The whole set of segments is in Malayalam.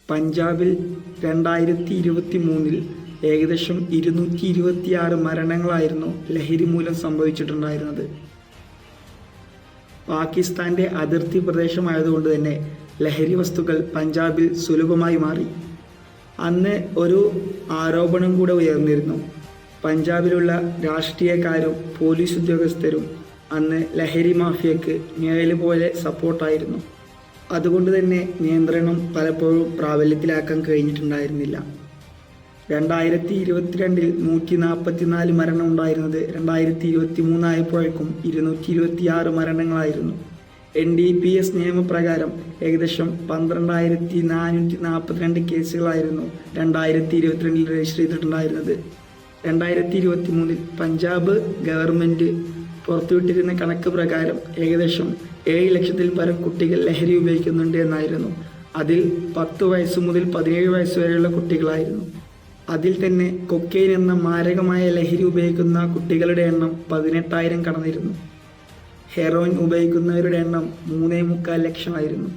പഞ്ചാബിൽ 2023 ഏകദേശം 226 മരണങ്ങളായിരുന്നു ലഹരി മൂലം സംഭവിച്ചിട്ടുണ്ടായിരുന്നത്. പാകിസ്ഥാൻ്റെ അതിർത്തി പ്രദേശമായതുകൊണ്ട് തന്നെ ലഹരി വസ്തുക്കൾ പഞ്ചാബിൽ സുലഭമായി മാറി. അന്ന് ഒരു ആരോപണം കൂടെ ഉയർന്നിരുന്നു. പഞ്ചാബിലുള്ള രാഷ്ട്രീയക്കാരും പോലീസ് ഉദ്യോഗസ്ഥരും അന്ന് ലഹരി മാഫിയക്ക് നിഴല് പോലെ സപ്പോർട്ടായിരുന്നു. അതുകൊണ്ട് തന്നെ നിയന്ത്രണം പലപ്പോഴും പ്രാബല്യത്തിലാക്കാൻ കഴിഞ്ഞിട്ടുണ്ടായിരുന്നില്ല. 2022 144 മരണം ഉണ്ടായിരുന്നത് 2023 ആയപ്പോഴേക്കും 226 മരണങ്ങളായിരുന്നു. NDPS നിയമപ്രകാരം ഏകദേശം 12,442 കേസുകളായിരുന്നു 2022 രജിസ്റ്റർ ചെയ്തിട്ടുണ്ടായിരുന്നത്. 2023 പഞ്ചാബ് ഗവൺമെൻറ് പുറത്തുവിട്ടിരുന്ന കണക്ക് പ്രകാരം ഏകദേശം 7 ലക്ഷത്തിൽ പരം കുട്ടികൾ ലഹരി ഉപയോഗിക്കുന്നുണ്ട് എന്നായിരുന്നു. അതിൽ 10 വയസ്സ് മുതൽ 17 വയസ്സ് വരെയുള്ള കുട്ടികളായിരുന്നു. അതിൽ തന്നെ കൊക്കെയിൻ എന്ന മാരകമായ ലഹരി ഉപയോഗിക്കുന്ന കുട്ടികളുടെ എണ്ണം 18,000 കടന്നിരുന്നു. ഹെറോയിൻ ഉപയോഗിക്കുന്നവരുടെ എണ്ണം 3.25 ലക്ഷമായിരുന്നു.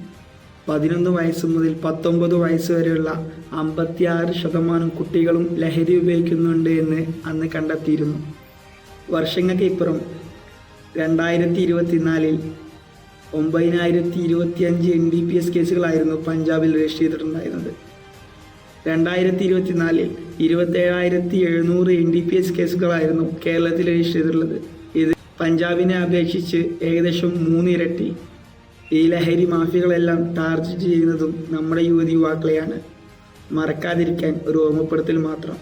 11 വയസ്സ് മുതൽ 19 വയസ്സ് വരെയുള്ള 56% കുട്ടികളും ലഹരി ഉപയോഗിക്കുന്നുണ്ട് എന്ന് അന്ന് കണ്ടെത്തിയിരുന്നു. വർഷങ്ങൾക്ക് ഇപ്പുറം 2024 9,025 NDPS കേസുകളായിരുന്നു പഞ്ചാബിൽ രജിസ്റ്റർ ചെയ്തിട്ടുണ്ടായിരുന്നത്. 2024 27,700 NDPS കേസുകളായിരുന്നു കേരളത്തിൽ രജിസ്റ്റർ ചെയ്തിട്ടുള്ളത്. ഇത് പഞ്ചാബിനെ അപേക്ഷിച്ച് ഏകദേശം 3 ഇരട്ടി. ഈ ലഹരി മാഫിയകളെല്ലാം ടാർഗറ്റ് ചെയ്യുന്നതും നമ്മുടെ യുവതിയുവാക്കളെയാണ്. മറക്കാതിരിക്കാൻ ഒരു ഓർമ്മപ്പെടുത്തൽ മാത്രം.